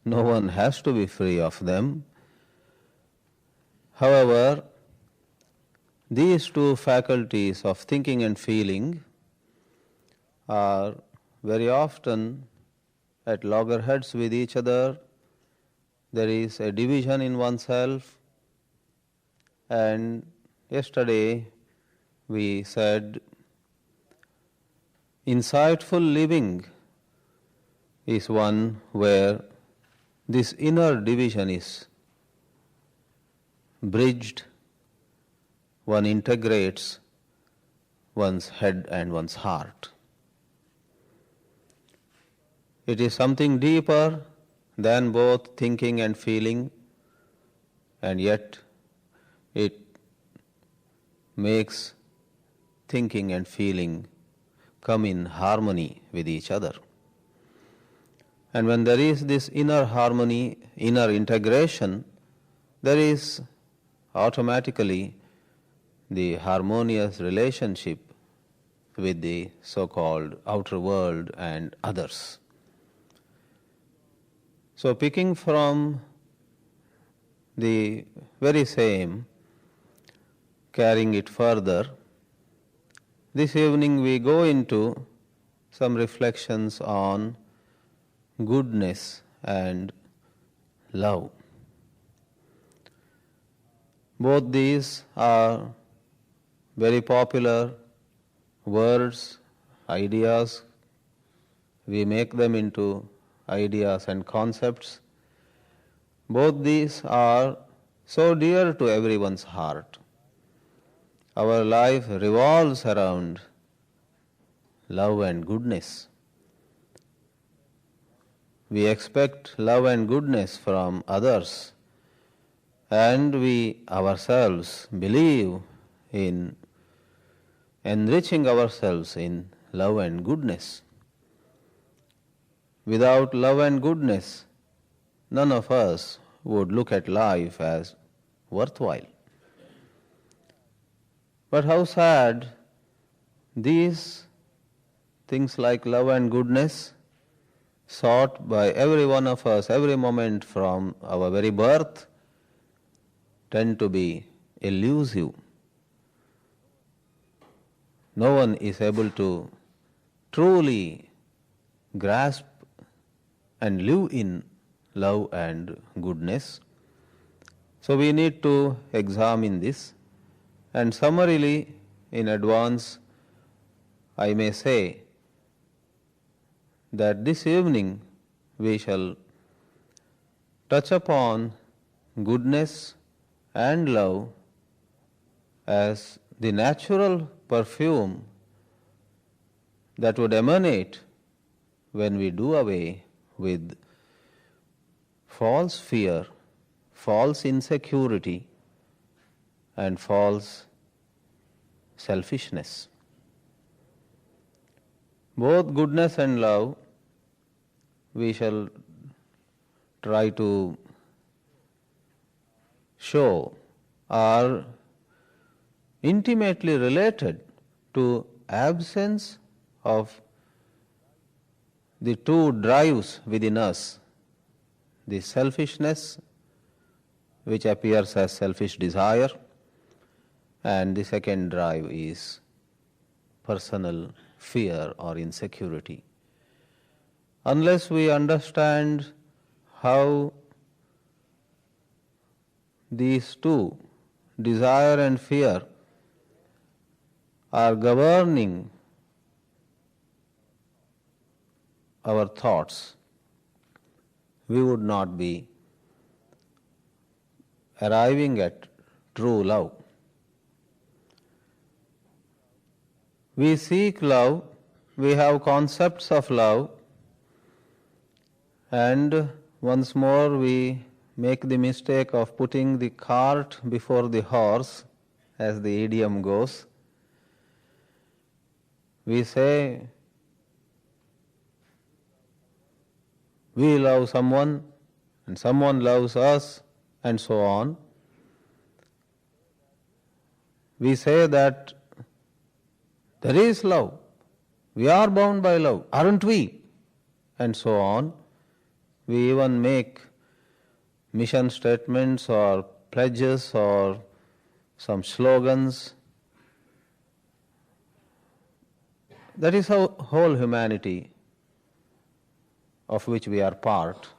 No one has to be free of them. However, these two faculties of thinking and feeling are very often at loggerheads with each other. There is a division in oneself, and yesterday we said insightful living is one where this inner division is bridged, one integrates one's head and one's heart. It is something deeper than both thinking and feeling, and yet it makes thinking and feeling come in harmony with each other. And when there is this inner harmony, inner integration, there is automatically the harmonious relationship with the so-called outer world and others. So picking from the very same, carrying it further, this evening we go into some reflections on goodness and love. Both these are very popular words, ideas. We make them into ideas and concepts. Both these are so dear to everyone's heart. Our life revolves around love and goodness. We expect love and goodness from others, and we ourselves believe in enriching ourselves in love and goodness. Without love and goodness, none of us would look at life as worthwhile. But how sad these things like love and goodness, sought by every one of us every moment from our very birth, tend to be elusive. No one is able to truly grasp and live in love and goodness. So we need to examine this, and summarily in advance I may say that this evening we shall touch upon goodness and love as the natural perfume that would emanate when we do away with false fear, false insecurity, and false selfishness. Both goodness and love we shall try to show are intimately related to absence of the two drives within us, the selfishness which appears as selfish desire, and the second drive is personal fear or insecurity. Unless we understand how these two, desire and fear, are governing our thoughts, we would not be arriving at true love. We seek love, we have concepts of love, and once more we make the mistake of putting the cart before the horse, as the idiom goes. We say we love someone and someone loves us and so on. We say that there is love, we are bound by love, aren't we? And so on. We even make mission statements or pledges or some slogans. That is how whole humanity, of which we are part,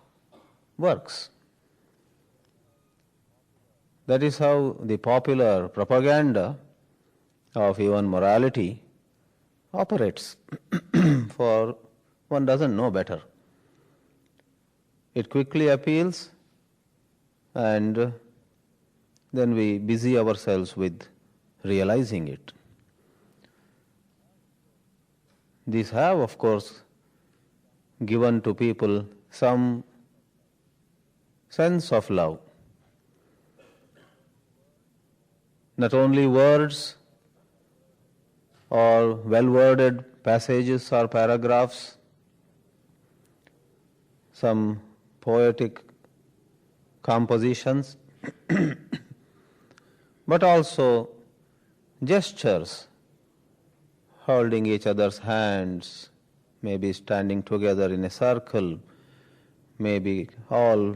works. That is how the popular propaganda of even morality operates, for one doesn't know better. It quickly appeals, and then we busy ourselves with realizing it. These have, of course, given to people some sense of love. Not only words or well-worded passages or paragraphs, some poetic compositions, but also gestures, holding each other's hands, maybe standing together in a circle, maybe all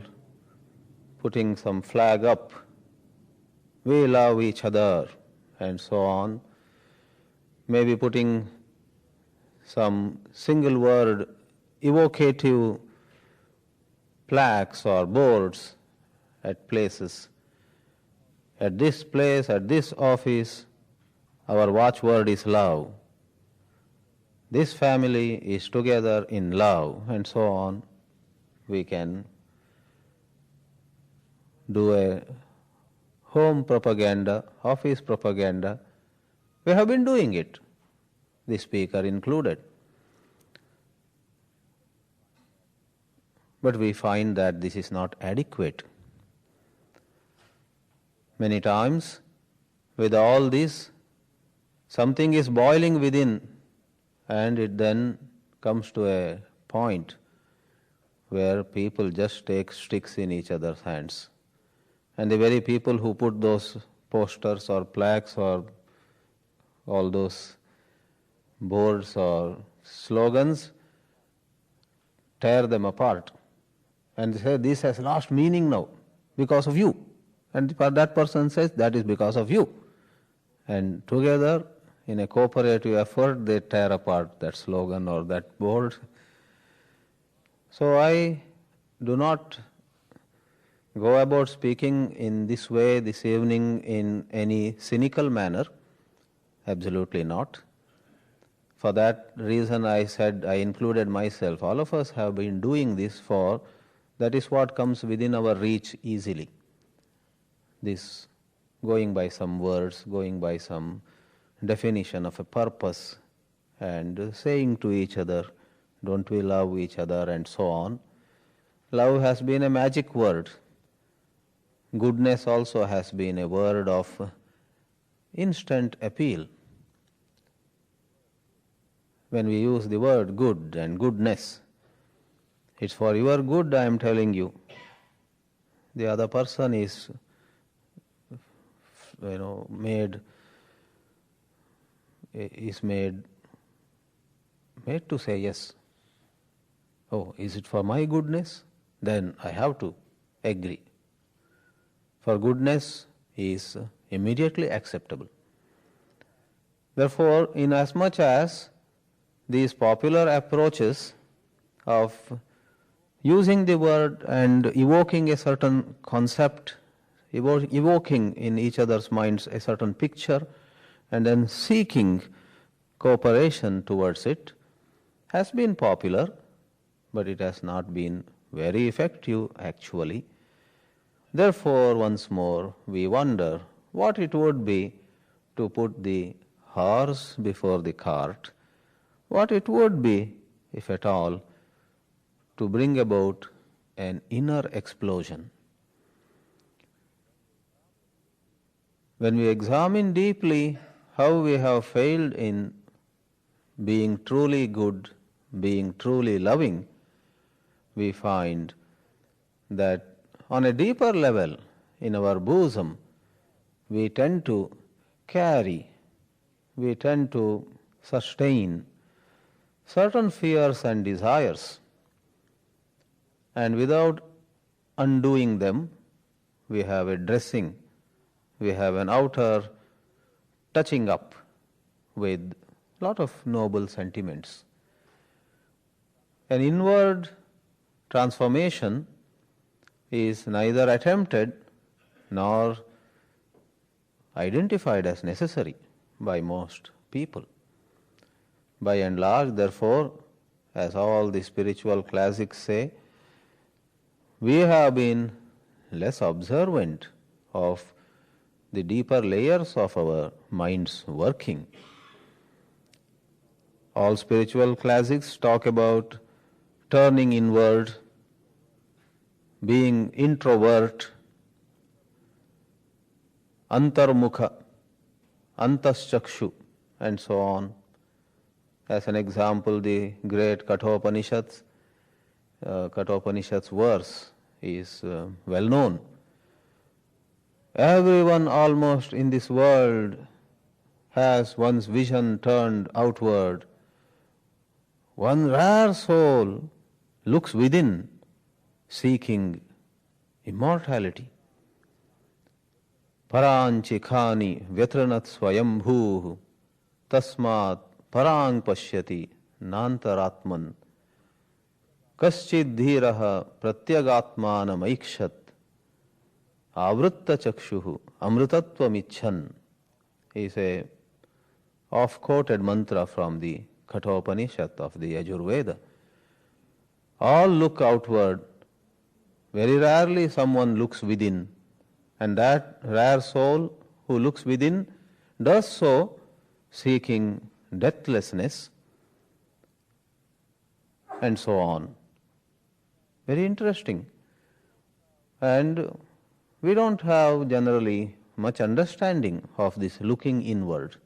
putting some flag up, we love each other, and so on. Maybe putting some single word evocative plaques or boards at places. At this place, at this office, our watchword is love. This family is together in love, and so on. We can do a home propaganda, office propaganda. We have been doing it, the speaker included. But we find that this is not adequate. Many times, with all this, something is boiling within, and it then comes to a point where people just take sticks in each other's hands. And the very people who put those posters or plaques or all those boards or slogans tear them apart and say, this has lost meaning now because of you. And that person says, that is because of you. And together, in a cooperative effort, they tear apart that slogan or that board. So I do not go about speaking in this way this evening in any cynical manner. Absolutely not. For that reason I said, I included myself. All of us have been doing this, for that is what comes within our reach easily. This going by some words, going by some definition of a purpose, and saying to each other, don't we love each other, and so on. Love has been a magic word. Goodness also has been a word of instant appeal. When we use the word good and goodness, it's for your good, I am telling you. The other person is made to say yes. Oh, is it for my goodness? Then I have to agree. For goodness is immediately acceptable. Therefore, inasmuch as these popular approaches of using the word and evoking a certain concept, evoking in each other's minds a certain picture, and then seeking cooperation towards it, has been popular, but it has not been very effective actually. Therefore, once more, we wonder what it would be to put the horse before the cart, what it would be, if at all, to bring about an inner explosion. When we examine deeply how we have failed in being truly good, being truly loving, we find that on a deeper level in our bosom, we tend to carry, we tend to sustain certain fears and desires. and without undoing them, we have a dressing, we have an outer touching up with a lot of noble sentiments. An inward transformation is neither attempted nor identified as necessary by most people. By and large, therefore, as all the spiritual classics say, we have been less observant of the deeper layers of our mind's working. All spiritual classics talk about turning inward, being introvert, antarmukha, antaschakshu, and so on. As an example, the great Kathopanishad's verse is well known. Everyone almost in this world has one's vision turned outward. One rare soul looks within, seeking immortality. Paranchi khani vyatranat swayambhu tasmat parang pashyati nantaratman kaschid dhiraha pratyagatmanam aikshat avritta chakshuhu amrutatvam icchan is a oft-quoted mantra from the Kathopanishad of the Yajurveda. All look outward. Very rarely someone looks within. And that rare soul who looks within does so seeking deathlessness and so on. Very interesting. And we don't have generally much understanding of this looking inward.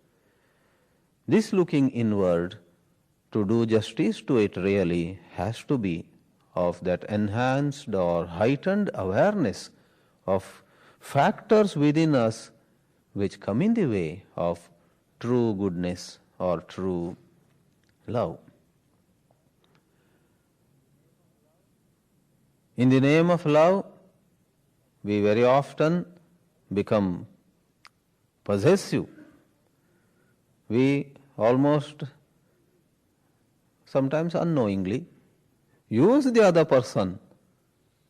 This looking inward, to do justice to it really, has to be of that enhanced or heightened awareness of factors within us which come in the way of true goodness or true love. In the name of love, we very often become possessive. We almost, sometimes unknowingly, use the other person,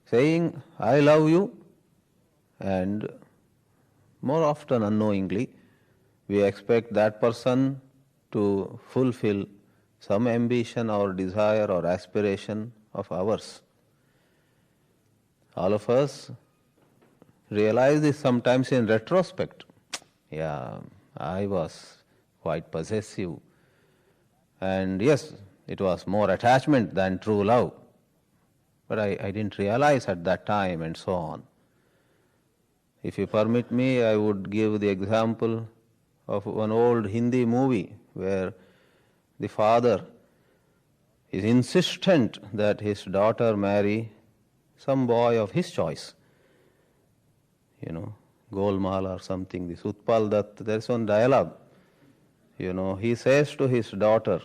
saying, I love you, and more often unknowingly, we expect that person to fulfill some ambition or desire or aspiration of ours. All of us realize this sometimes in retrospect. Yeah, I was quite possessive. And yes, it was more attachment than true love. But I didn't realize at that time, and so on. If you permit me, I would give the example of one old Hindi movie where the father is insistent that his daughter marry some boy of his choice. Golmaal or something, this Utpal Dutt, there is one dialogue. He says to his daughter,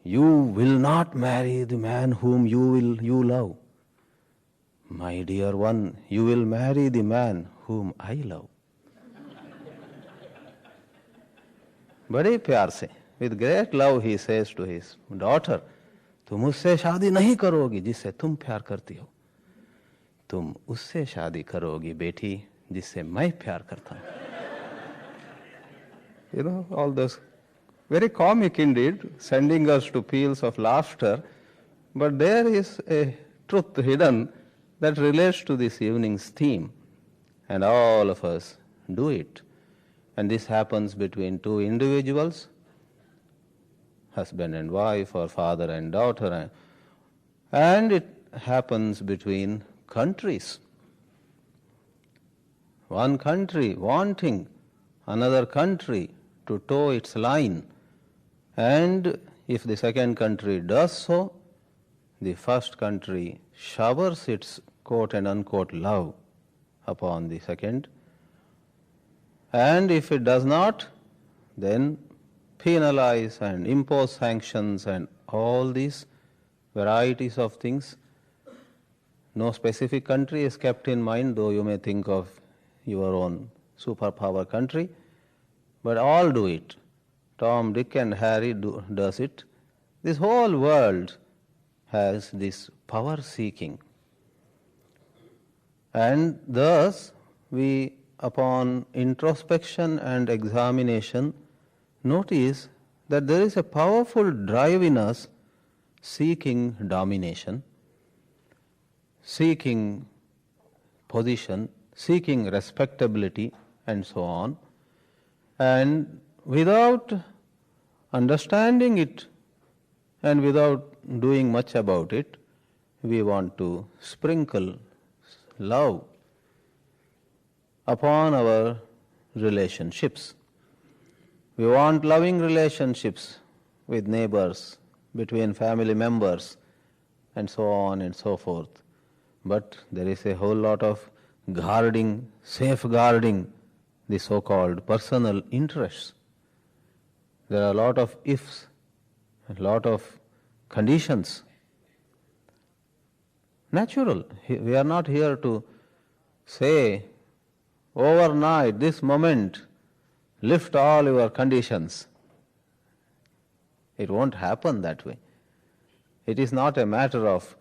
you will not marry the man whom you love. My dear one, you will marry the man whom I love. बड़े प्यार से, with great love, he says to his daughter, तुम उससे शादी नहीं करोगी जिससे तुम प्यार करती हो, तुम उससे शादी करोगी बेटी जिससे मैं प्यार करता हूँ. All those very comic indeed, sending us to peals of laughter, but there is a truth hidden that relates to this evening's theme, and all of us do it. And this happens between two individuals, husband and wife or father and daughter, and it happens between countries. One country wanting another country to toe its line, and if the second country does so, the first country showers its quote and unquote love upon the second, and if it does not, then penalize and impose sanctions and all these varieties of things No specific country is kept in mind, though you may think of your own superpower country, but all do it. Tom, Dick and Harry does it. This whole world has this power seeking. And thus, we, upon introspection and examination, notice that there is a powerful drive in us seeking domination, seeking position, seeking respectability, and so on. And without understanding it and without doing much about it, we want to sprinkle love upon our relationships. We want loving relationships with neighbors, between family members, and so on and so forth. But there is a whole lot of guarding, safeguarding the so-called personal interests. There are a lot of ifs, a lot of conditions. Natural. We are not here to say overnight, this moment, lift all your conditions. It won't happen that way. It is not a matter of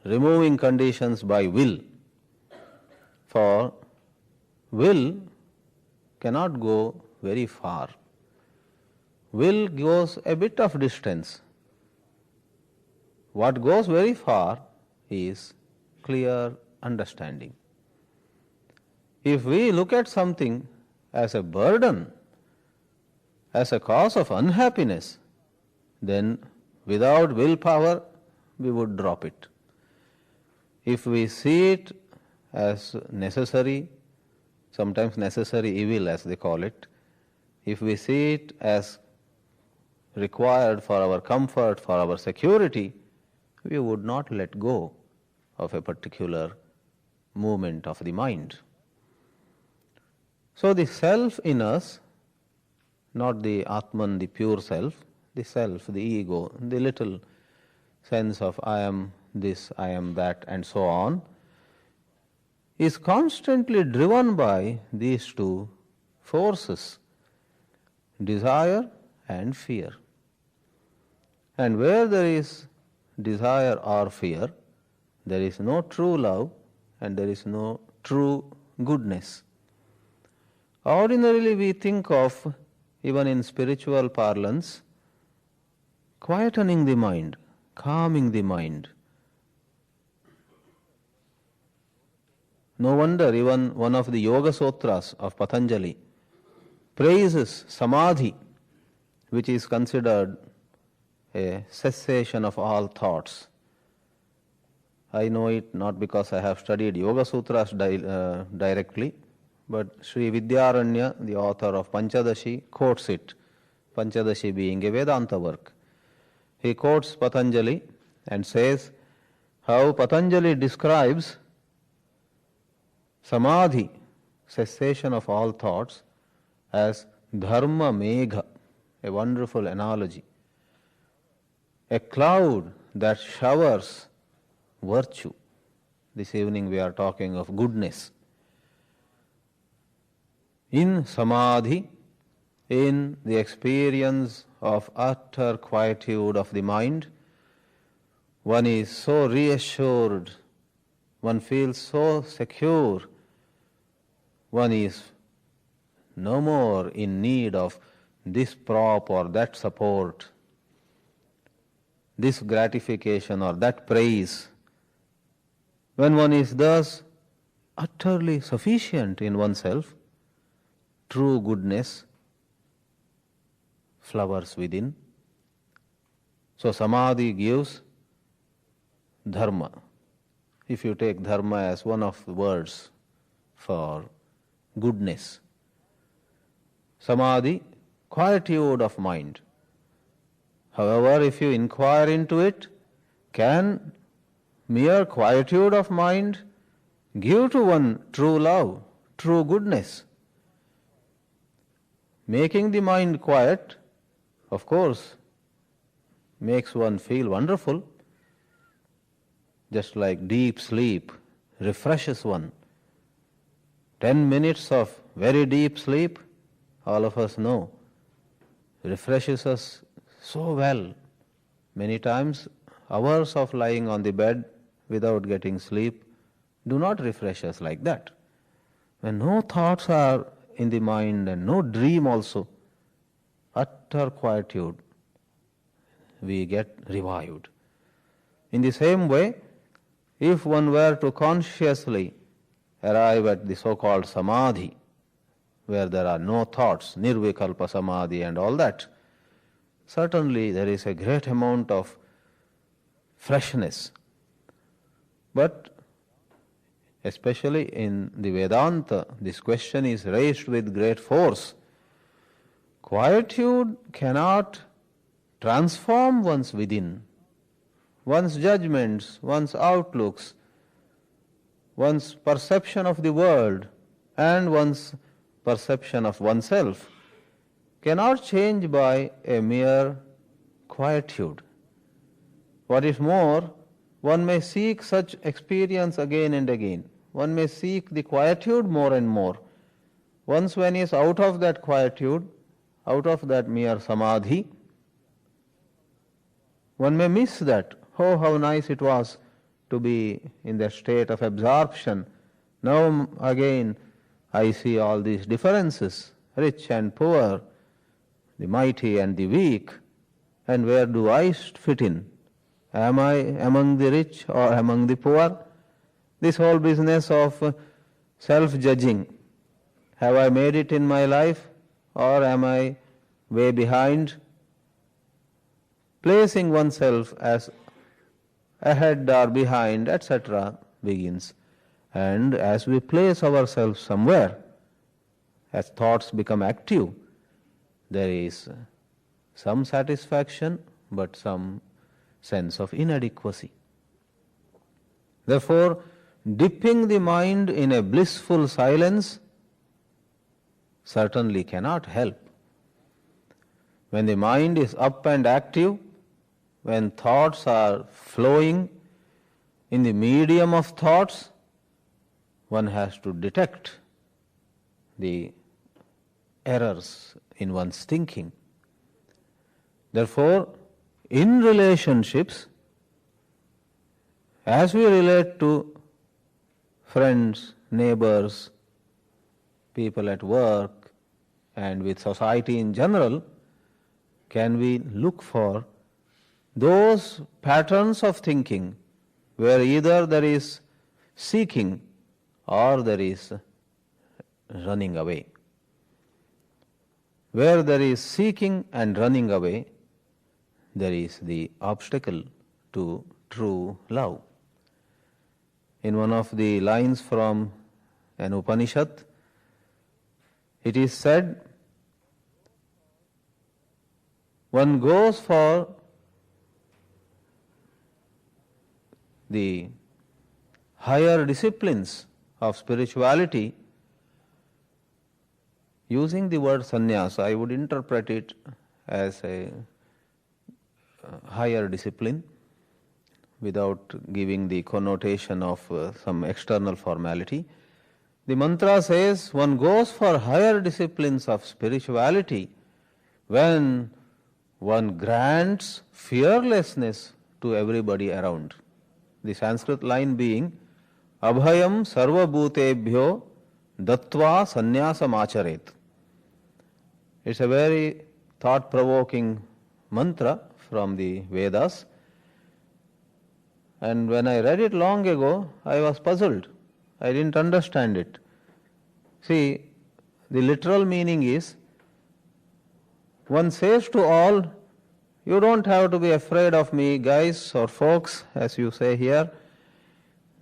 removing conditions by will, for will cannot go very far. Will goes a bit of distance. What goes very far is clear understanding. If we look at something as a burden, as a cause of unhappiness, then without willpower we would drop it. If we see it as necessary, sometimes necessary evil as they call it, if we see it as required for our comfort, for our security, we would not let go of a particular movement of the mind. So the self in us, not the Atman, the pure self, the self, the ego, the little sense of I am this, I am that, and so on, is constantly driven by these two forces, desire and fear. And where there is desire or fear, there is no true love and there is no true goodness. Ordinarily we think of, even in spiritual parlance, quietening the mind, calming the mind. No wonder even one of the Yoga Sutras of Patanjali praises Samadhi, which is considered a cessation of all thoughts. I know it not because I have studied Yoga Sutras directly, but Sri Vidyaranya, the author of Panchadashi, quotes it, Panchadashi being a Vedanta work. He quotes Patanjali and says how Patanjali describes Samadhi, cessation of all thoughts, as Dharma Megha, a wonderful analogy. A cloud that showers virtue. This evening we are talking of goodness. In Samadhi, in the experience of utter quietude of the mind, one is so reassured, one feels so secure, one is no more in need of this prop or that support, this gratification or that praise. When one is thus utterly sufficient in oneself, true goodness flowers within. So Samadhi gives dharma. If you take dharma as one of the words for goodness, Samadhi, quietude of mind. However, if you inquire into it, can mere quietude of mind give to one true love, true goodness? Making the mind quiet, of course, makes one feel wonderful, just like deep sleep refreshes one. 10 minutes of very deep sleep, all of us know, refreshes us so well. Many times, hours of lying on the bed without getting sleep do not refresh us like that. When no thoughts are in the mind and no dream also, utter quietude, we get revived. In the same way, if one were to consciously arrive at the so-called samadhi, where there are no thoughts, nirvikalpa samadhi and all that, certainly there is a great amount of freshness. But especially in the Vedanta, this question is raised with great force. Quietude cannot transform one's within, one's judgments, one's outlooks, one's perception of the world and one's perception of oneself cannot change by a mere quietude. What is more, one may seek such experience again and again. One may seek the quietude more and more. Once one is out of that quietude, out of that mere samadhi, one may miss that. Oh, how nice it was to be in that state of absorption. Now again I see all these differences, rich and poor, the mighty and the weak, and where do I fit in? Am I among the rich or among the poor? This whole business of self-judging, have I made it in my life or am I way behind? Placing oneself as ahead or behind, etc. begins. And as we place ourselves somewhere, as thoughts become active, there is some satisfaction but some sense of inadequacy. Therefore, dipping the mind in a blissful silence certainly cannot help. When the mind is up and active, when thoughts are flowing in the medium of thoughts, one has to detect the errors in one's thinking. Therefore, in relationships, as we relate to friends, neighbors, people at work, and with society in general, can we look for those patterns of thinking where either there is seeking or there is running away. Where there is seeking and running away, there is the obstacle to true love. In one of the lines from an Upanishad, it is said, one goes for the higher disciplines of spirituality using the word sannyasa. I would interpret it as a higher discipline without giving the connotation of some external formality. The mantra says one goes for higher disciplines of spirituality when one grants fearlessness to everybody around. The Sanskrit line being Abhayam sarva bhutebhyo dattva sannyasam acharet. It's a very thought-provoking mantra from the Vedas. And when I read it long ago, I was puzzled. I didn't understand it. See, the literal meaning is, one says to all, you don't have to be afraid of me, guys or folks, as you say here.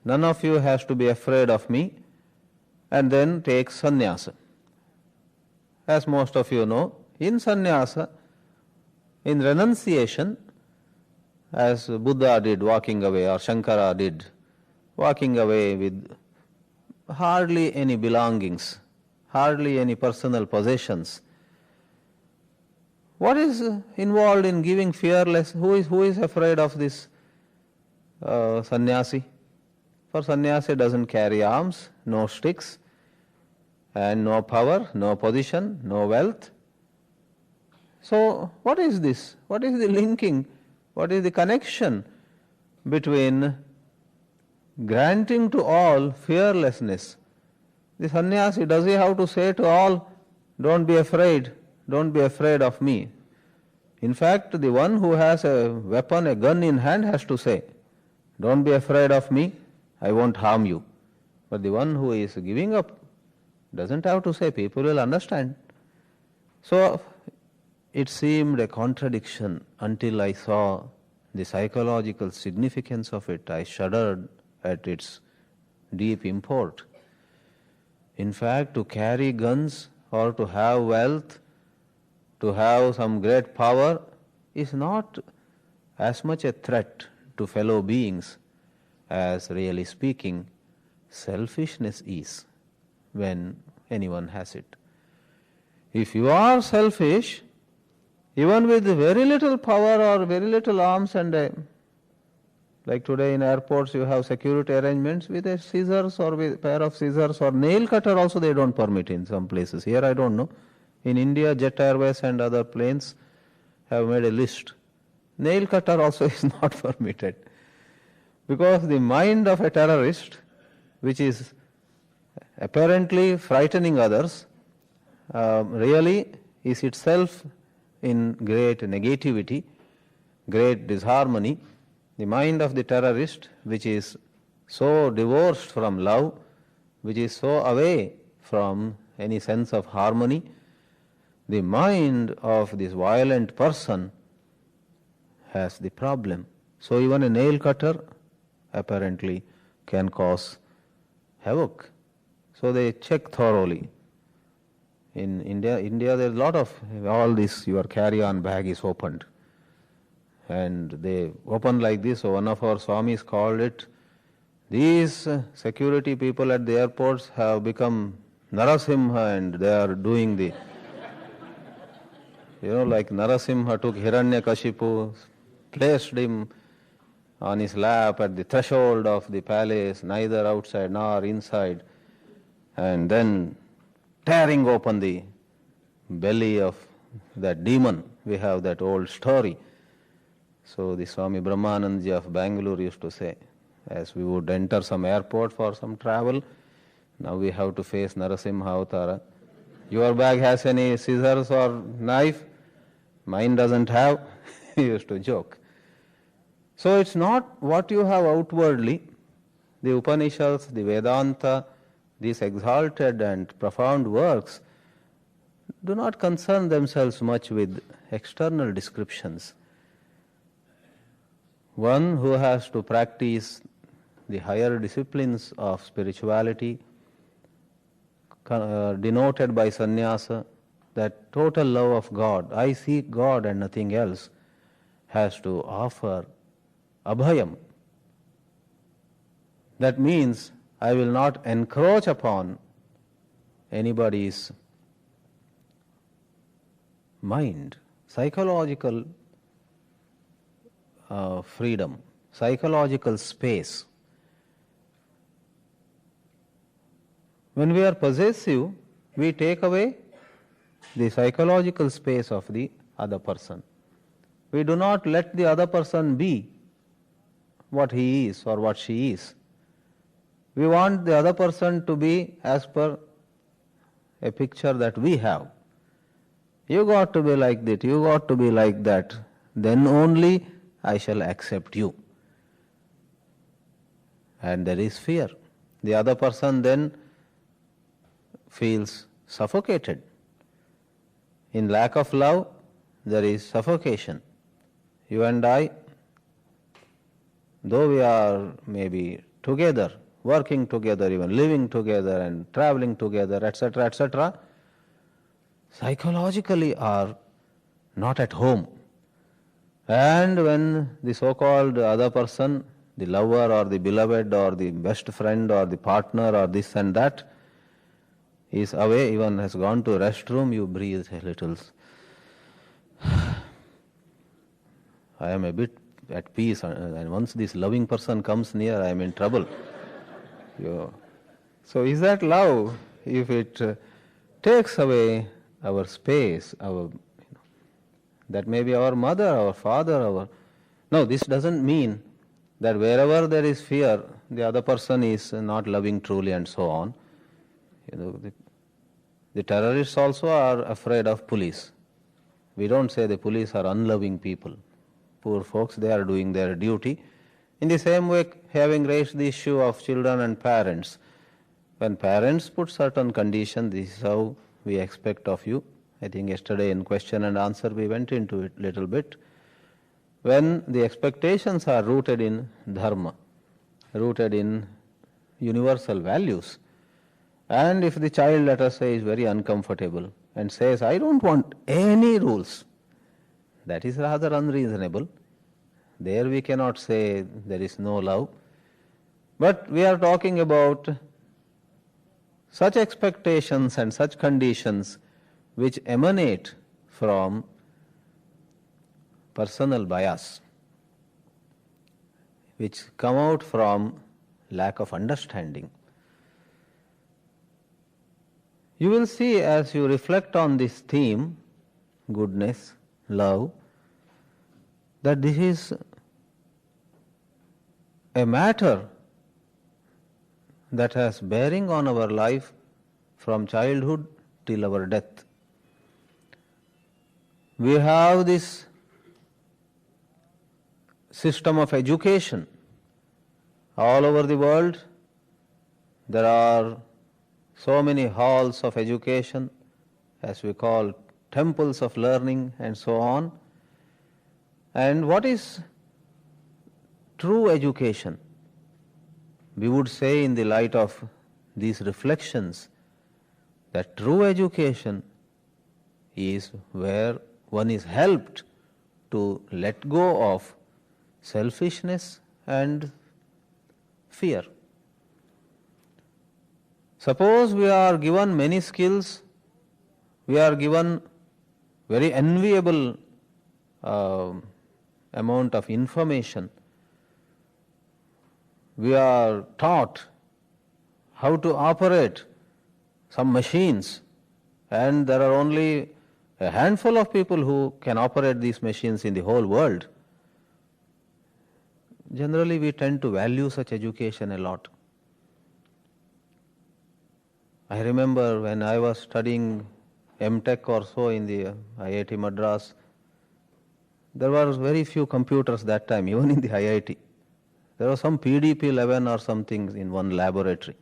None of you has to be afraid of me. And then takes sannyasa. As most of you know, in sannyasa, in renunciation, as Buddha did walking away, or Shankara did, walking away with hardly any belongings, hardly any personal possessions. What is involved in giving fearless? Who is afraid of this sannyasi. For sannyasi doesn't carry arms, no sticks, and no power, no position, no wealth. So what is this? What is the linking? What is the connection between granting to all fearlessness? The sannyasi, does he have to say to all, don't be afraid of me? In fact, the one who has a weapon, a gun in hand has to say, don't be afraid of me, I won't harm you. But the one who is giving up doesn't have to say, people will understand. So it seemed a contradiction until I saw the psychological significance of it. I shuddered at its deep import. In fact, to carry guns or to have wealth, to have some great power, is not as much a threat to fellow beings as, really speaking, selfishness is when anyone has it. If you are selfish, even with very little power or very little arms and like today in airports you have security arrangements with a scissors or with a pair of scissors or nail cutter also they don't permit in some places. Here I don't know. In India, Jet Airways and other planes have made a list. Nail cutter also is not permitted. Because the mind of a terrorist, which is apparently frightening others, really is itself in great negativity, great disharmony. The mind of the terrorist, which is so divorced from love, which is so away from any sense of harmony, the mind of this violent person has the problem. So even a nail cutter apparently can cause havoc. So they check thoroughly. In India there is a lot of all this, your carry-on bag is opened. And they open like this, so one of our Swamis called it, these security people at the airports have become Narasimha and they are doing the, like Narasimha took Hiranyakashipu, placed him on his lap at the threshold of the palace, neither outside nor inside, and then tearing open the belly of that demon. We have that old story. So the Swami Brahmanandji of Bangalore used to say, as we would enter some airport for some travel, now we have to face Narasimha Avatara. Your bag has any scissors or knife? Mine doesn't have. He used to joke. So it's not what you have outwardly. The Upanishads, the Vedanta, these exalted and profound works do not concern themselves much with external descriptions. One who has to practice the higher disciplines of spirituality, denoted by sannyasa, that total love of God, I seek God and nothing else, has to offer abhayam. That means I will not encroach upon anybody's mind, psychological freedom, psychological space. When we are possessive, we take away the psychological space of the other person. We do not let the other person be what he is or what she is. We want the other person to be as per a picture that we have. You got to be like that, you got to be like that, then only I shall accept you. And there is fear. The other person then feels suffocated. In lack of love, there is suffocation. You and I, though we are maybe together, working together, even living together and traveling together, etc., psychologically are not at home. And when the so-called other person, the lover or the beloved or the best friend or the partner or this and that, is away, even has gone to restroom, you breathe a little. I am a bit at peace, and once this loving person comes near, I am in trouble. So is that love? If it takes away our space, that may be our mother, our father, No, this doesn't mean that wherever there is fear, the other person is not loving truly and so on. The terrorists also are afraid of police. We don't say the police are unloving people. Poor folks, they are doing their duty. In the same way, having raised the issue of children and parents, when parents put certain conditions, this is how we expect of you. I think yesterday in question and answer we went into it a little bit. When the expectations are rooted in dharma, rooted in universal values, and if the child, let us say, is very uncomfortable and says, I don't want any rules, that is rather unreasonable. There we cannot say there is no love. But we are talking about such expectations and such conditions which emanate from personal bias, which come out from lack of understanding. You will see as you reflect on this theme, goodness, love, that this is a matter that has bearing on our life from childhood till our death. We have this system of education all over the world. There are so many halls of education, as we call temples of learning and so on. And what is true education? We would say in the light of these reflections that true education is where one is helped to let go of selfishness and fear. Suppose we are given many skills, we are given very enviable amount of information, we are taught how to operate some machines, and there are only a handful of people who can operate these machines in the whole world. Generally, we tend to value such education a lot. I remember when I was studying M.Tech or so in the IIT Madras, there were very few computers that time, even in the IIT. There was some PDP-11 or something in one laboratory.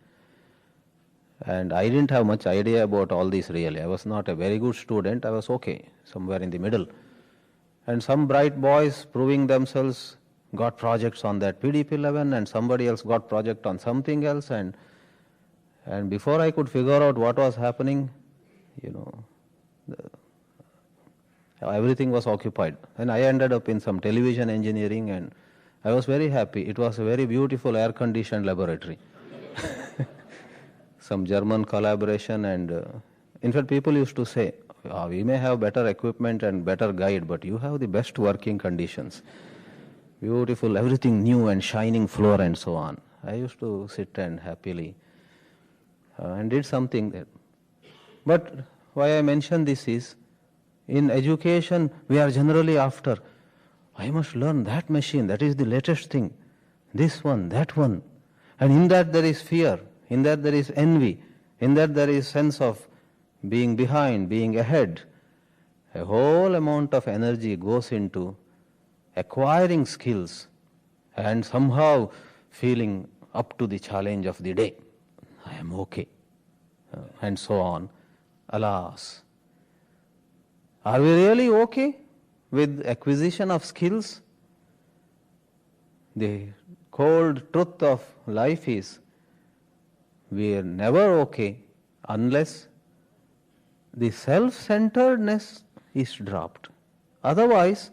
And I didn't have much idea about all this really. I was not a very good student. I was okay, somewhere in the middle. And some bright boys proving themselves got projects on that PDP-11, and somebody else got project on something else. And before I could figure out what was happening, everything was occupied. And I ended up in some television engineering, and I was very happy. It was a very beautiful air-conditioned laboratory. Some German collaboration, and in fact people used to say, we may have better equipment and better guide, but you have the best working conditions. Beautiful, everything new and shining floor and so on. I used to sit and happily and did something there. But why I mention this is, in education we are generally after, I must learn that machine, that is the latest thing, this one, that one. And in that there is fear, in that there is envy, in that there is sense of being behind, being ahead. A whole amount of energy goes into acquiring skills and somehow feeling up to the challenge of the day. I am okay, and so on. Alas, are we really okay with acquisition of skills? The cold truth of life is, we are never okay unless the self-centeredness is dropped. Otherwise,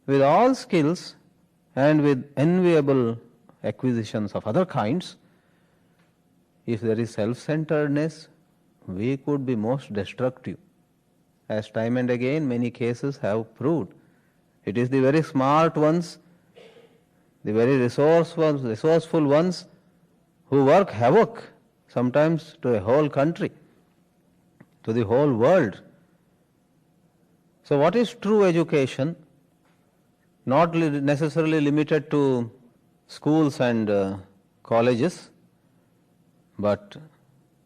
with all skills and with enviable acquisitions of other kinds, if there is self-centeredness, we could be most destructive. As time and again many cases have proved. It is the very smart ones the very resourceful ones who work havoc sometimes to a whole country, to the whole world. So what is true education? Not necessarily limited to schools and colleges, but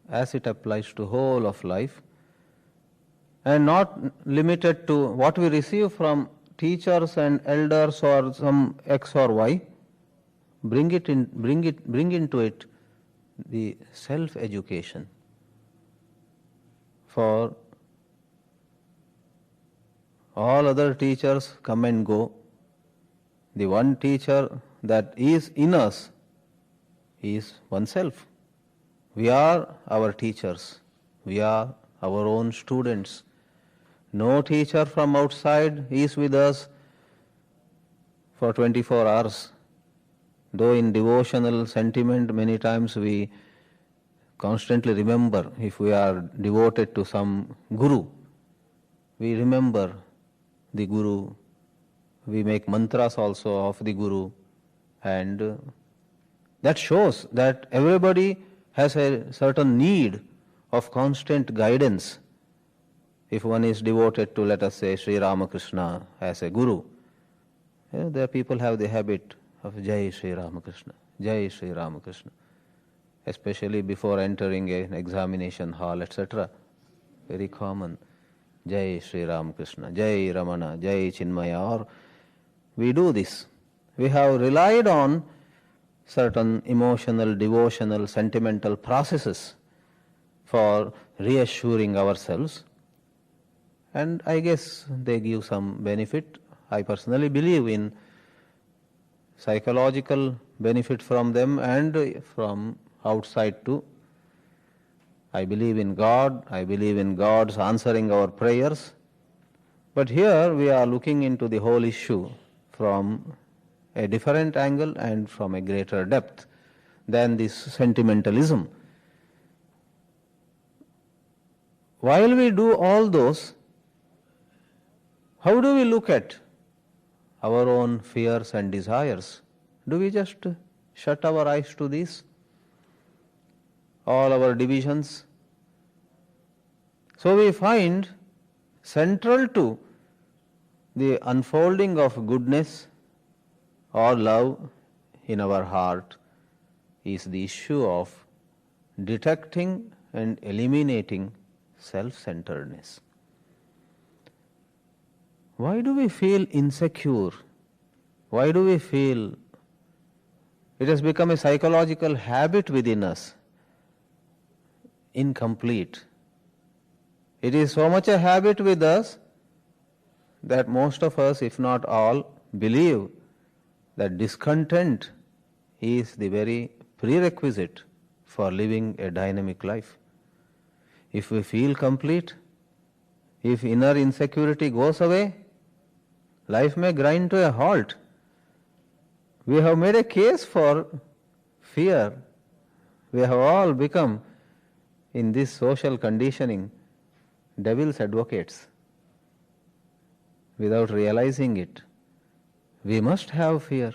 as it applies to whole of life, and not limited to what we receive from teachers and elders or some X or Y. Bring into it the self-education. For all other teachers come and go. The one teacher that is in us is oneself. We are our teachers. We are our own students. No teacher from outside is with us for 24 hours. Though in devotional sentiment many times we constantly remember, if we are devoted to some guru, we remember the guru, we make mantras also of the guru, and that shows that everybody has a certain need of constant guidance. If one is devoted to, let us say, Sri Ramakrishna as a guru, there people have the habit of Jai Sri Ramakrishna, Jai Sri Ramakrishna, especially before entering an examination hall, etc. Very common. Jai Sri Ramakrishna, Jai Ramana, Jai Chinmaya. Or we do this. We have relied on certain emotional, devotional, sentimental processes for reassuring ourselves, and I guess they give some benefit. I personally believe in psychological benefit from them and from outside too. I believe in God, I believe in God's answering our prayers, but here we are looking into the whole issue from a different angle and from a greater depth than this sentimentalism. While we do all those, how do we look at our own fears and desires? Do we just shut our eyes to this? All our divisions? So we find central to the unfolding of goodness or love in our heart is the issue of detecting and eliminating self-centeredness. Why do we feel insecure? Why do we feel it has become a psychological habit within us? Incomplete. It is so much a habit with us that most of us, if not all, believe that discontent is the very prerequisite for living a dynamic life. If we feel complete, if inner insecurity goes away, life may grind to a halt. We have made a case for fear. We have all become, in this social conditioning, devil's advocates without realizing it. We must have fear.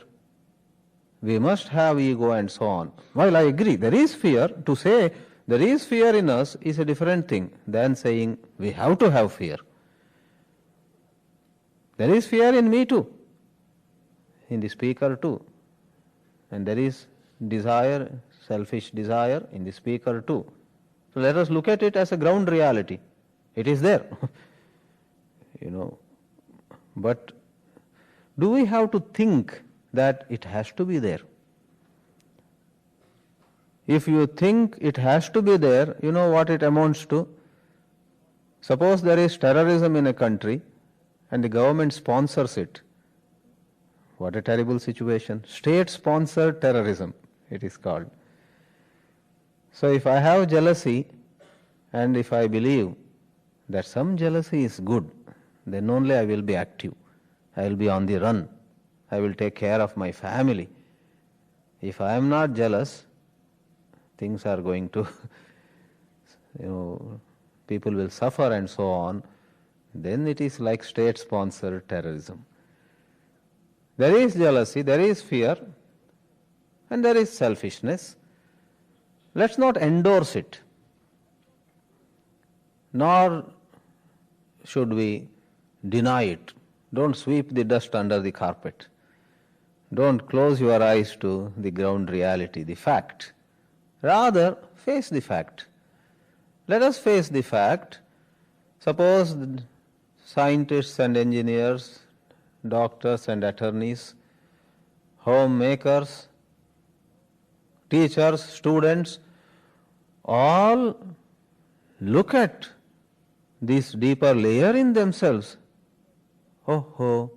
We must have ego and so on. While I agree, there is fear. To say there is fear in us is a different thing than saying we have to have fear. There is fear in me too, in the speaker too. And there is desire, selfish desire in the speaker too. So let us look at it as a ground reality. It is there. But do we have to think that it has to be there? If you think it has to be there, you know what it amounts to? Suppose there is terrorism in a country and the government sponsors it. What a terrible situation. State-sponsored terrorism, it is called. So if I have jealousy and if I believe that some jealousy is good, then only I will be active. I will be on the run. I will take care of my family. If I am not jealous, things are going to, people will suffer and so on. Then it is like state-sponsored terrorism. There is jealousy, there is fear, and there is selfishness. Let's not endorse it, nor should we deny it. Don't sweep the dust under the carpet. Don't close your eyes to the ground reality, the fact. Rather, face the fact. Let us face the fact. Suppose scientists and engineers, doctors and attorneys, homemakers, teachers, students, all look at this deeper layer in themselves. Oh,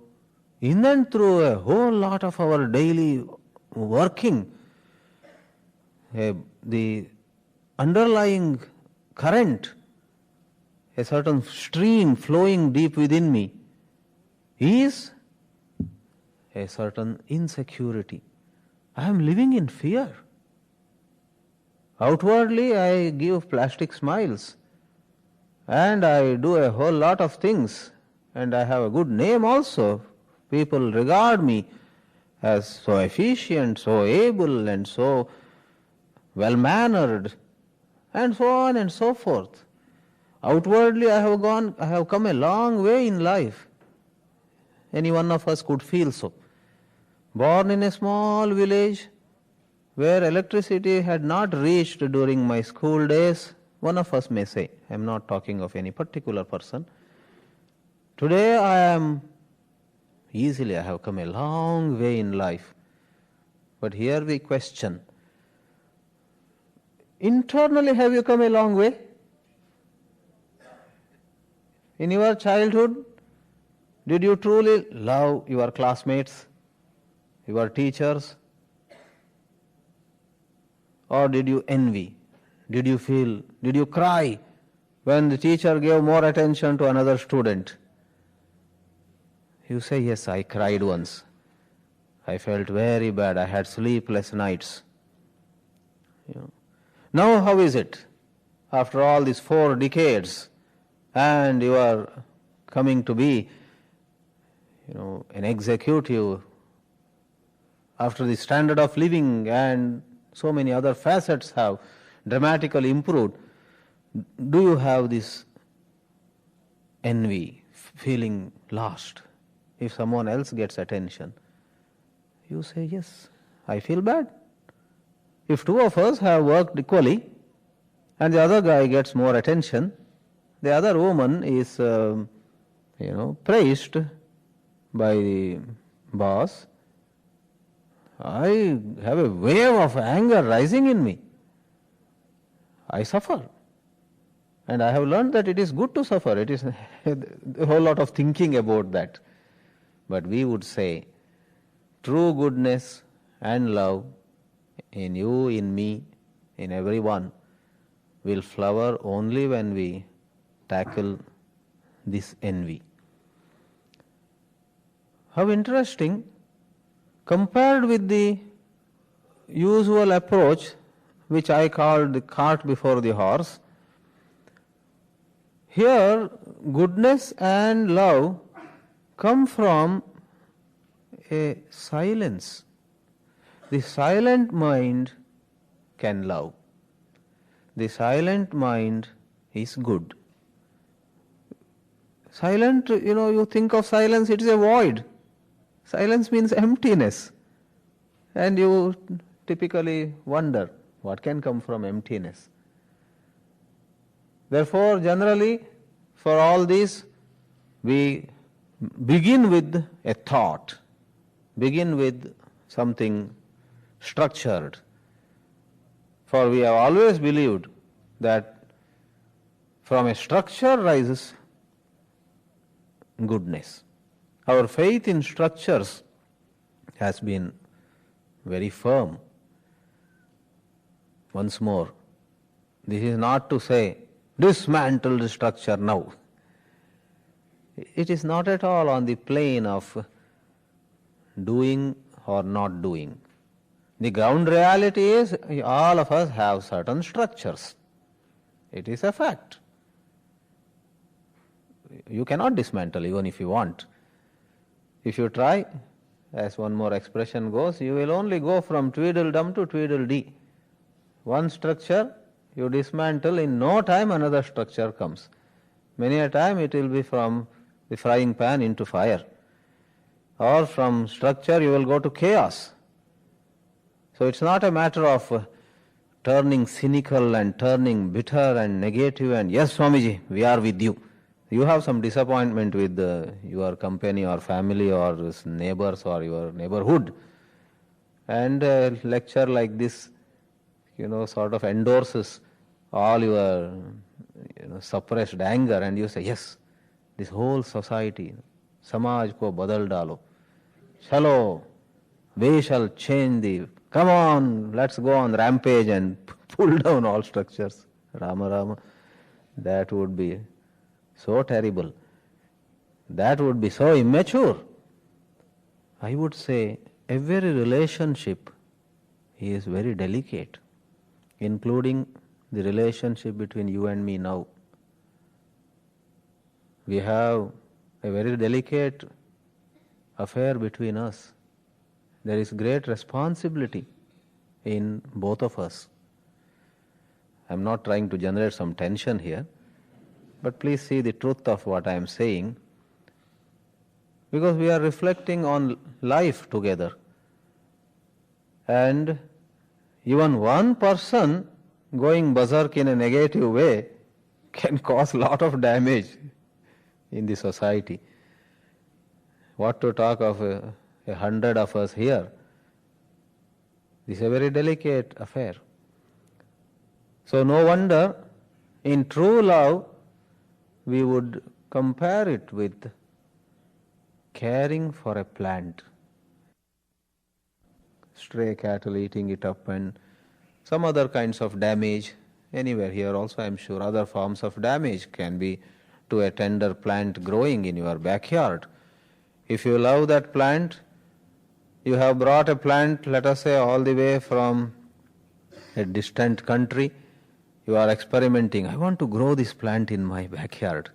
in and through a whole lot of our daily working, the underlying current, a certain stream flowing deep within me, is a certain insecurity. I am living in fear. Outwardly, I give plastic smiles, and I do a whole lot of things, and I have a good name also. People regard me as so efficient, so able, and so well-mannered, and so on and so forth. Outwardly, I have come a long way in life. Any one of us could feel so. Born in a small village where electricity had not reached during my school days, one of us may say, I am not talking of any particular person. Today I have come a long way in life. But here we question, internally have you come a long way? In your childhood, did you truly love your classmates, your teachers? Or did you envy? Did you cry when the teacher gave more attention to another student? You say, yes, I cried once. I felt very bad. I had sleepless nights. Now how is it? After all these 4 decades, and you are coming to be an executive, after the standard of living and so many other facets have dramatically improved, do you have this envy, feeling lost? If someone else gets attention, you say, yes, I feel bad. If 2 of us have worked equally and the other guy gets more attention, the other woman is praised by the boss, I have a wave of anger rising in me. I suffer. And I have learned that it is good to suffer. It is a whole lot of thinking about that. But we would say, true goodness and love in you, in me, in everyone will flower only when we tackle this envy. How interesting, compared with the usual approach, which I called the cart before the horse, here goodness and love come from a silence. The silent mind can love. The silent mind is good. Silent, you think of silence, it is a void. Silence means emptiness. And you typically wonder, what can come from emptiness? Therefore, generally, for all this, we begin with a thought, begin with something structured. For we have always believed that from a structure rises goodness. Our faith in structures has been very firm. Once more, this is not to say dismantle the structure now. It is not at all on the plane of doing or not doing. The ground reality is all of us have certain structures. It is a fact. You cannot dismantle even if you want. If you try, as one more expression goes, you will only go from Tweedledum to Tweedledee. One structure you dismantle, in no time another structure comes. Many a time it will be from the frying pan into fire. Or from structure you will go to chaos. So it's not a matter of turning cynical and turning bitter and negative and yes, Swamiji, we are with you. You have some disappointment with your company or family or neighbors or your neighborhood. And a lecture like this, sort of endorses all your suppressed anger, and you say, yes, this whole society, samaj ko badal dalo. Chalo, we shall change the, come on, let's go on rampage and pull down all structures. Rama Rama, that would be so terrible. That would be so immature. I would say every relationship is very delicate, including the relationship between you and me now. We have a very delicate affair between us. There is great responsibility in both of us. I am not trying to generate some tension here, but please see the truth of what I am saying, because we are reflecting on life together. And even one person going berserk in a negative way can cause a lot of damage in the society. What to talk of 100 of us here? This is a very delicate affair. So no wonder in true love we would compare it with caring for a plant. Stray cattle eating it up and some other kinds of damage. Anywhere here also I am sure other forms of damage can be to a tender plant growing in your backyard. If you love that plant, you have brought a plant, let us say, all the way from a distant country. You are experimenting. I want to grow this plant in my backyard.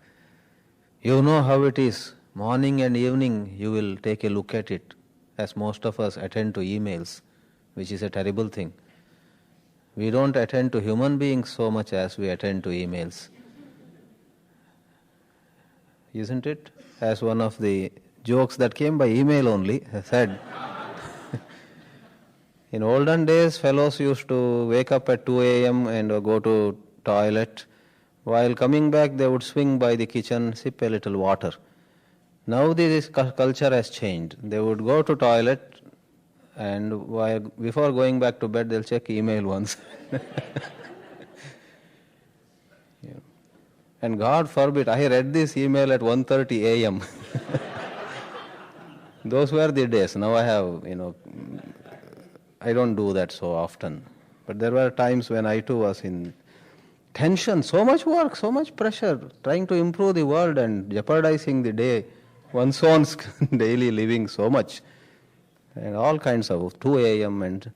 You know how it is. Morning and evening you will take a look at it, as most of us attend to emails, which is a terrible thing. We don't attend to human beings so much as we attend to emails. Isn't it? As one of the jokes that came by email only said, in olden days fellows used to wake up at 2 a.m. and go to toilet. While coming back they would swing by the kitchen, sip a little water. Now this culture has changed. They would go to toilet and before going back to bed they'll check email once. Yeah. And God forbid, I read this email at 1:30 a.m. Those were the days. Now I have, I don't do that so often. But there were times when I too was in tension, so much work, so much pressure, trying to improve the world and jeopardizing the day, one's own daily living so much. And all kinds of 2 a.m. and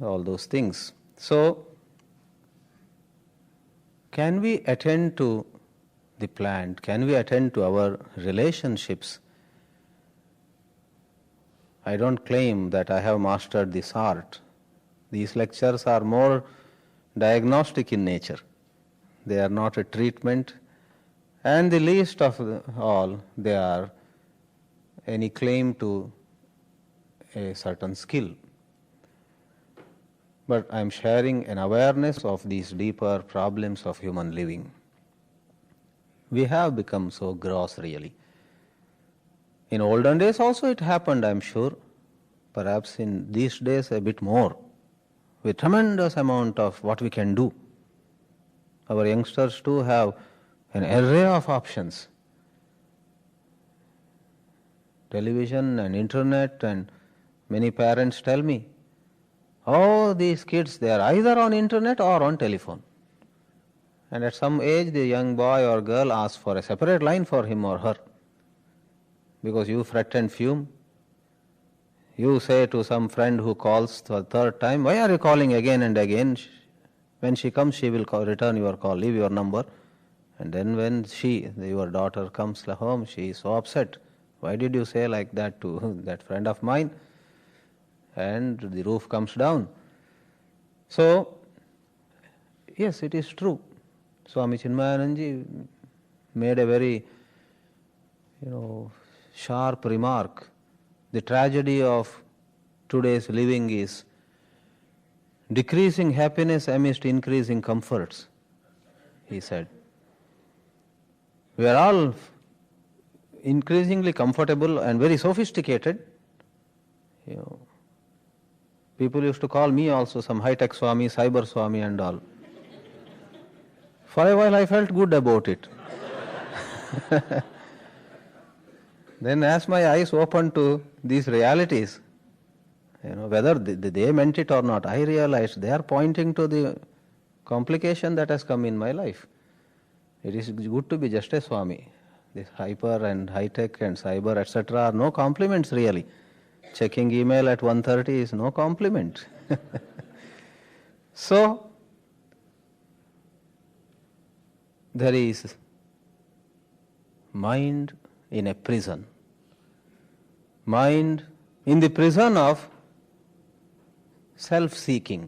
all those things. So, can we attend to the plant? Can we attend to our relationships? I don't claim that I have mastered this art. These lectures are more diagnostic in nature. They are not a treatment, and the least of all, they are any claim to a certain skill. But I am sharing an awareness of these deeper problems of human living. We have become so gross, really. In olden days also it happened, I am sure. Perhaps in these days a bit more, with tremendous amount of what we can do. Our youngsters too have an array of options. Television and internet, and many parents tell me, oh, these kids, they are either on internet or on telephone. And at some age the young boy or girl asks for a separate line for him or her. Because you fret and fume. You say to some friend who calls for the third time, why are you calling again and again? When she comes, she will return your call, leave your number. And then when your daughter comes home, she is so upset. Why did you say like that to that friend of mine? And the roof comes down. So, yes, it is true. Swami Chinmayananji made a very, sharp remark. The tragedy of today's living is decreasing happiness amidst increasing comforts, he said. We are all increasingly comfortable and very sophisticated. People used to call me also some high-tech Swami, cyber Swami and all. For a while I felt good about it. Then as my eyes opened to these realities, whether they meant it or not, I realized they are pointing to the complication that has come in my life. It is good to be just a Swami. This hyper and high-tech and cyber, etc. are no compliments really. Checking email at 1:30 is no compliment. So, there is mind in a prison. Mind in the prison of self-seeking,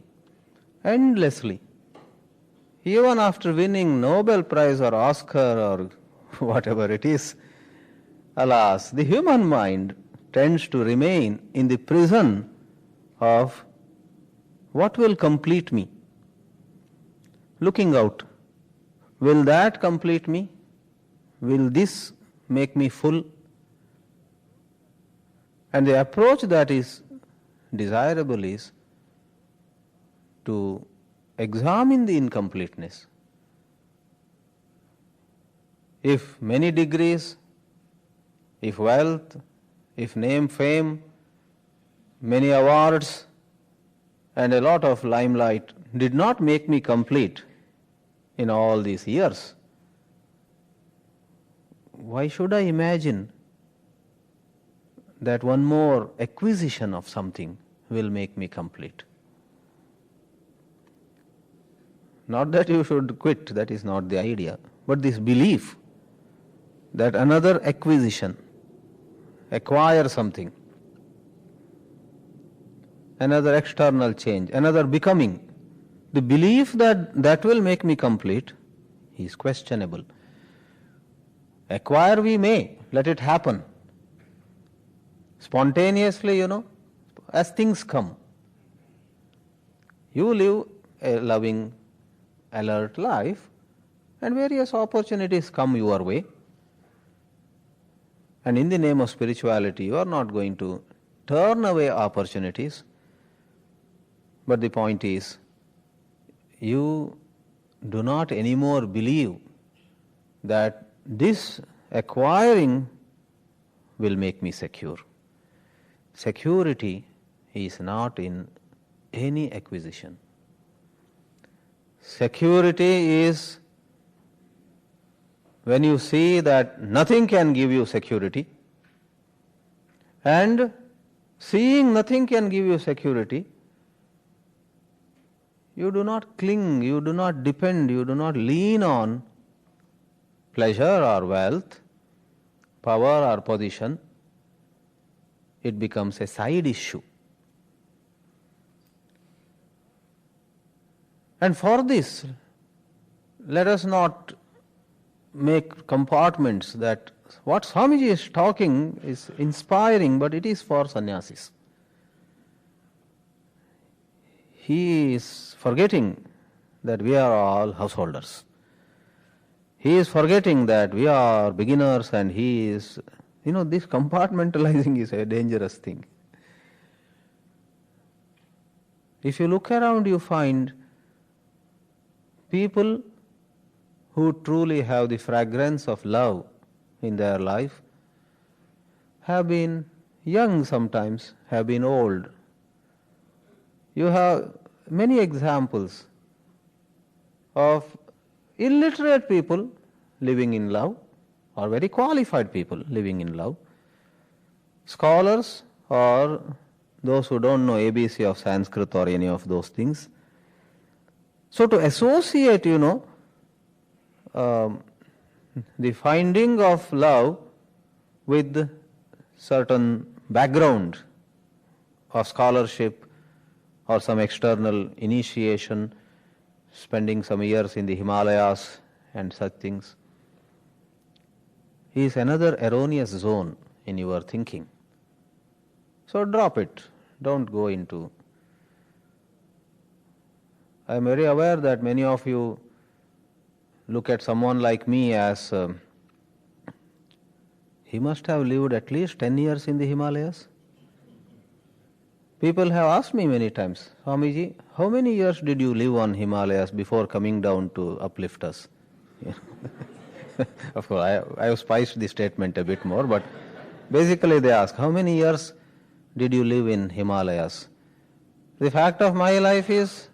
endlessly. Even after winning Nobel Prize or Oscar or whatever it is, alas, the human mind tends to remain in the prison of what will complete me. Looking out, will that complete me? Will this make me full? And the approach that is desirable is to examine the incompleteness. If many degrees, if wealth, if name, fame, many awards, and a lot of limelight did not make me complete in all these years, why should I imagine that one more acquisition of something will make me complete? Not that you should quit, that is not the idea, but this belief that another acquisition, acquire something, another external change, another becoming, the belief that that will make me complete is questionable. Acquire we may, let it happen. Spontaneously, as things come. You live a loving, alert life and various opportunities come your way. And in the name of spirituality, you are not going to turn away opportunities. But the point is, you do not anymore believe that this acquiring will make me secure. Security is not in any acquisition. Security is when you see that nothing can give you security, and seeing nothing can give you security, you do not cling, you do not depend, you do not lean on pleasure or wealth, power or position. It becomes a side issue. And for this, let us not make compartments that what Swamiji is talking is inspiring, but it is for sannyasis. He is forgetting that we are all householders. He is forgetting that we are beginners, and he is, this compartmentalizing is a dangerous thing. If you look around, you find people who truly have the fragrance of love in their life have been young sometimes, have been old. You have many examples of illiterate people living in love, or very qualified people living in love, scholars or those who don't know ABC of Sanskrit or any of those things. So to associate, the finding of love with certain background of scholarship or some external initiation, spending some years in the Himalayas and such things, is another erroneous zone in your thinking. So drop it. Don't go into. I am very aware that many of you look at someone like me as he must have lived at least 10 years in the Himalayas. People have asked me many times, Swamiji, how many years did you live on Himalayas before coming down to uplift us? Of course, I have spiced the statement a bit more, but basically they ask, how many years did you live in Himalayas? The fact of my life is,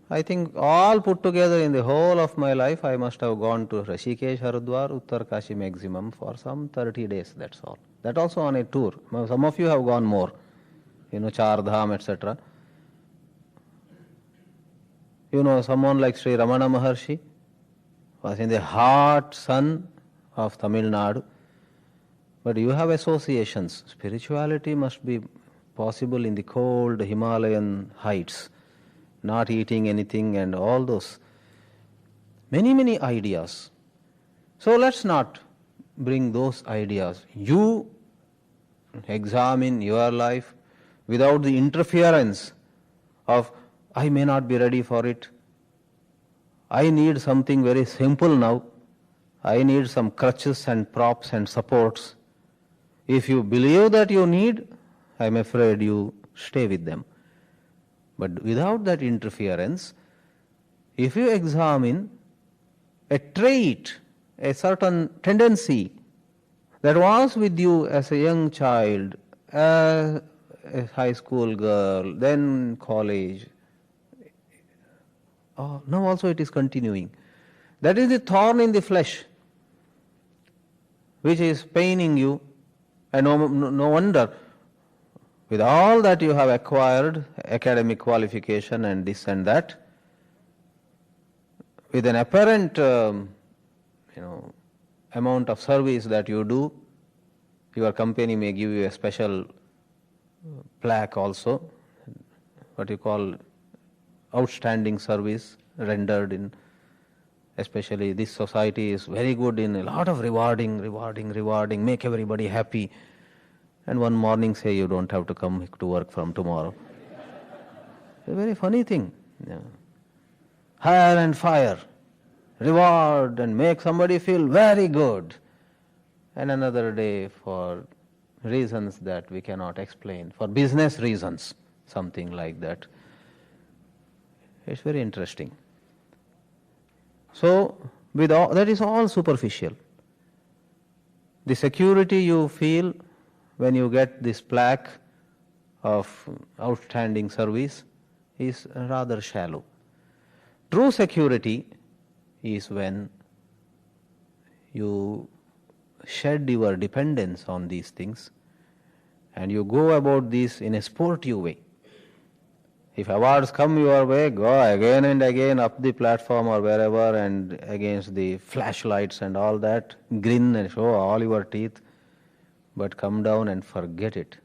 I think all put together in the whole of my life, I must have gone to Rishikesh, Haridwar, Uttarkashi maximum for some 30 days, that's all. That also on a tour. Some of you have gone more, Char Dham, etc. Someone like Sri Ramana Maharshi was in the hot sun of Tamil Nadu. But you have associations. Spirituality must be possible in the cold Himalayan heights, not eating anything and all those. Many, many ideas. So let's not bring those ideas. You examine your life without the interference of, I may not be ready for it. I need something very simple now. I need some crutches and props and supports. If you believe that you need, I am afraid you stay with them. But without that interference, if you examine a trait, a certain tendency that was with you as a young child, as a high school girl, then college, now also it is continuing. That is the thorn in the flesh, which is paining you, and no wonder, with all that you have acquired, academic qualification and this and that, with an apparent amount of service that you do, your company may give you a special plaque also, what you call outstanding service rendered in, especially this society is very good in a lot of rewarding, make everybody happy. And one morning say you don't have to come to work from tomorrow. It's a very funny thing. Yeah. Hire and fire, reward and make somebody feel very good. And another day for reasons that we cannot explain, for business reasons, something like that. It's very interesting. So, that is all superficial. The security you feel when you get this plaque of outstanding service is rather shallow. True security is when you shed your dependence on these things and you go about this in a sportive way. If awards come your way, go again and again up the platform or wherever and against the flashlights and all that, grin and show all your teeth, but come down and forget it.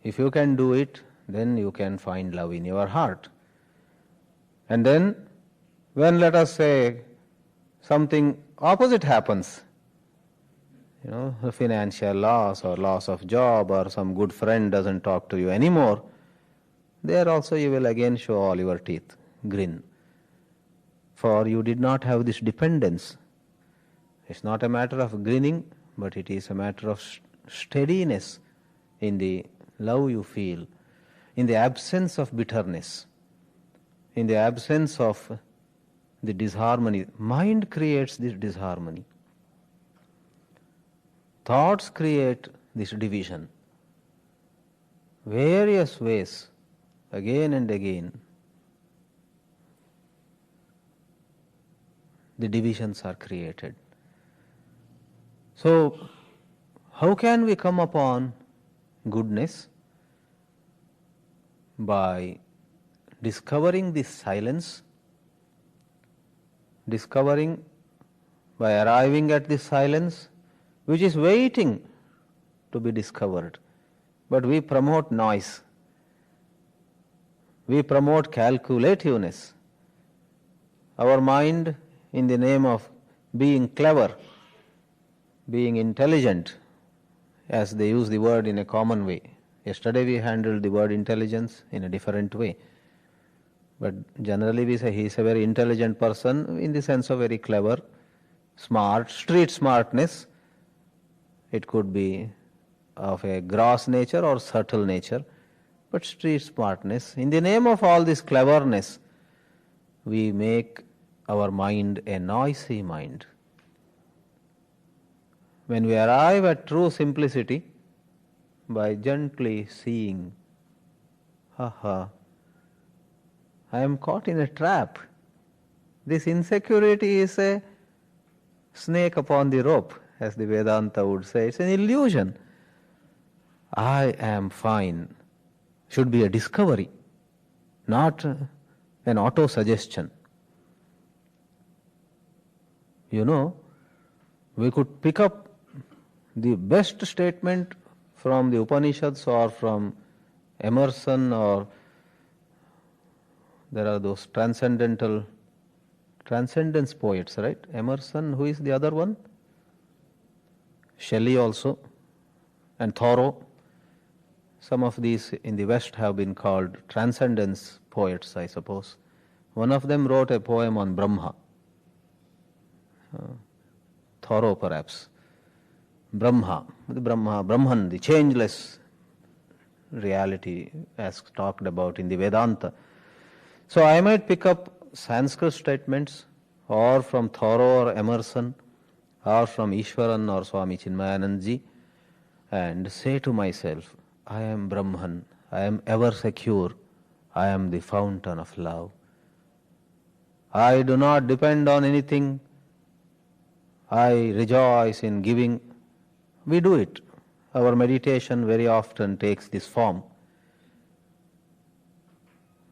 If you can do it, then you can find love in your heart. And then, when let us say something opposite happens, a financial loss or loss of job or some good friend doesn't talk to you anymore, there also you will again show all your teeth, grin. For you did not have this dependence. It's not a matter of grinning, but it is a matter of steadiness in the love you feel, in the absence of bitterness, in the absence of the disharmony. Mind creates this disharmony. Thoughts create this division. Various ways, again and again, the divisions are created. So, how can we come upon goodness? By discovering this silence, by arriving at this silence, which is waiting to be discovered. But we promote noise. We promote calculativeness. Our mind, in the name of being clever, being intelligent, as they use the word in a common way. Yesterday we handled the word intelligence in a different way. But generally we say he is a very intelligent person in the sense of very clever, smart, street smartness. It could be of a gross nature or subtle nature, but street smartness. In the name of all this cleverness, we make our mind a noisy mind. When we arrive at true simplicity, by gently seeing, I am caught in a trap. This insecurity is a snake upon the rope, as the Vedanta would say. It's an illusion. I am fine should be a discovery, not an auto-suggestion. You know, we could pick up the best statement from the Upanishads or from Emerson, or there are those transcendence poets, right? Emerson, who is the other one? Shelley also, and Thoreau. Some of these in the West have been called transcendence poets, I suppose. One of them wrote a poem on Brahma. Thoreau, perhaps. Brahman, the changeless reality as talked about in the Vedanta. So I might pick up Sanskrit statements, or from Thoreau or Emerson, or from Ishwaran or Swami Chinmayanandji, and say to myself, I am Brahman, I am ever secure, I am the fountain of love. I do not depend on anything, I rejoice in giving. We do it. Our meditation very often takes this form.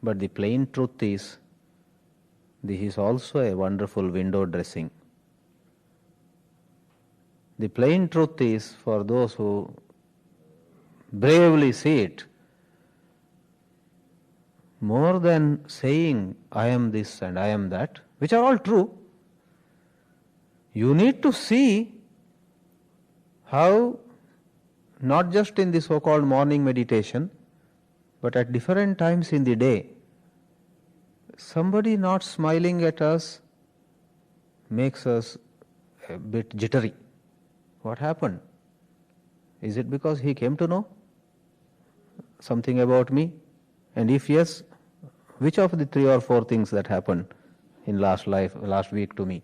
But the plain truth is, this is also a wonderful window dressing. The plain truth is, for those who bravely see it, more than saying, I am this and I am that, which are all true, you need to see how, not just in the so-called morning meditation, but at different times in the day, somebody not smiling at us makes us a bit jittery. What happened? Is it because he came to know something about me? And if yes, which of the 3 or 4 things that happened in last week to me?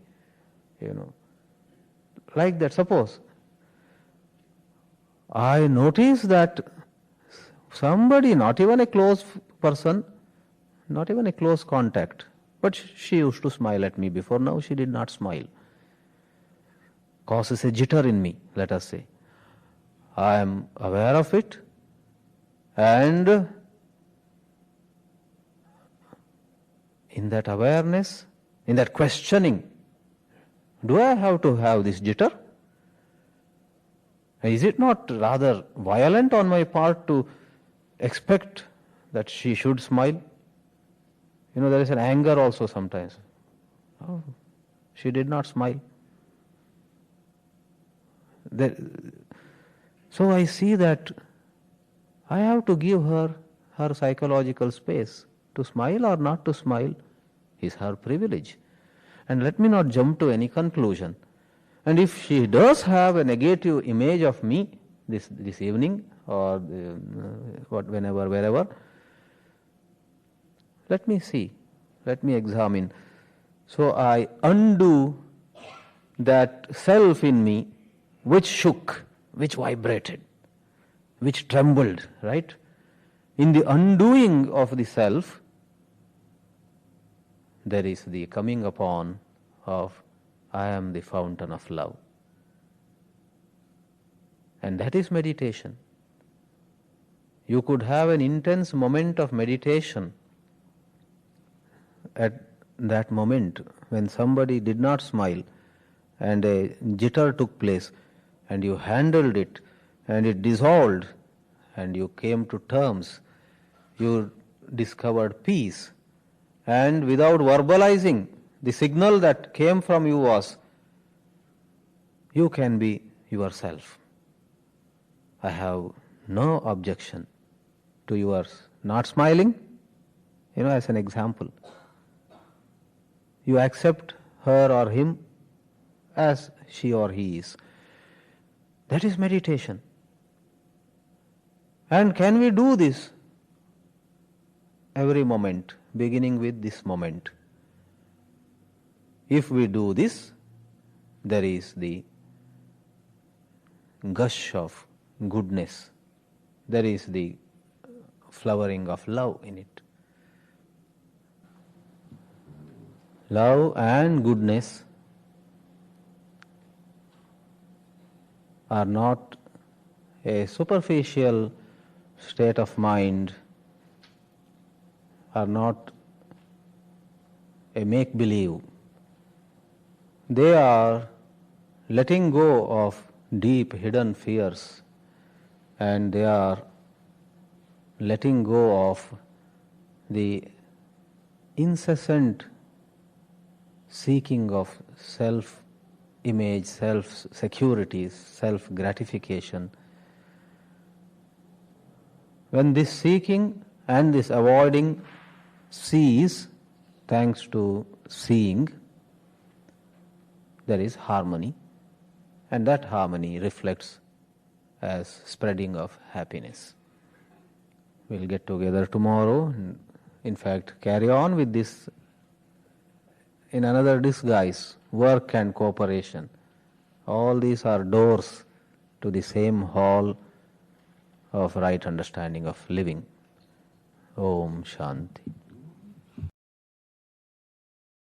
Like that, suppose I notice that somebody, not even a close person, not even a close contact, but she used to smile at me before, now she did not smile. Causes a jitter in me, let us say. I am aware of it, and in that awareness, in that questioning, do I have to have this jitter? Is it not rather violent on my part to expect that she should smile? There is an anger also sometimes. Oh, she did not smile. So I see that I have to give her psychological space. To smile or not to smile is her privilege. And let me not jump to any conclusion. And if she does have a negative image of me this evening, or wherever, let me see, let me examine. So I undo that self in me which shook, which vibrated, which trembled, right? In the undoing of the self, there is the coming upon of I am the fountain of love. And that is meditation. You could have an intense moment of meditation at that moment when somebody did not smile and a jitter took place, and you handled it and it dissolved, and you came to terms, you discovered peace. And without verbalizing, the signal that came from you was, you can be yourself. I have no objection to yours not smiling, as an example. You accept her or him as she or he is. That is meditation. And can we do this every moment, beginning with this moment? If we do this, there is the gush of goodness. There is the flowering of love in it. Love and goodness are not a superficial state of mind, are not a make-believe. They are letting go of deep hidden fears, and they are letting go of the incessant seeking of self-image, self-security, self-gratification. When this seeking and this avoiding cease, thanks to seeing, there is harmony, and that harmony reflects as spreading of happiness. We'll get together tomorrow, and in fact carry on with this in another disguise, work and cooperation. All these are doors to the same hall of right understanding of living. Om Shanti.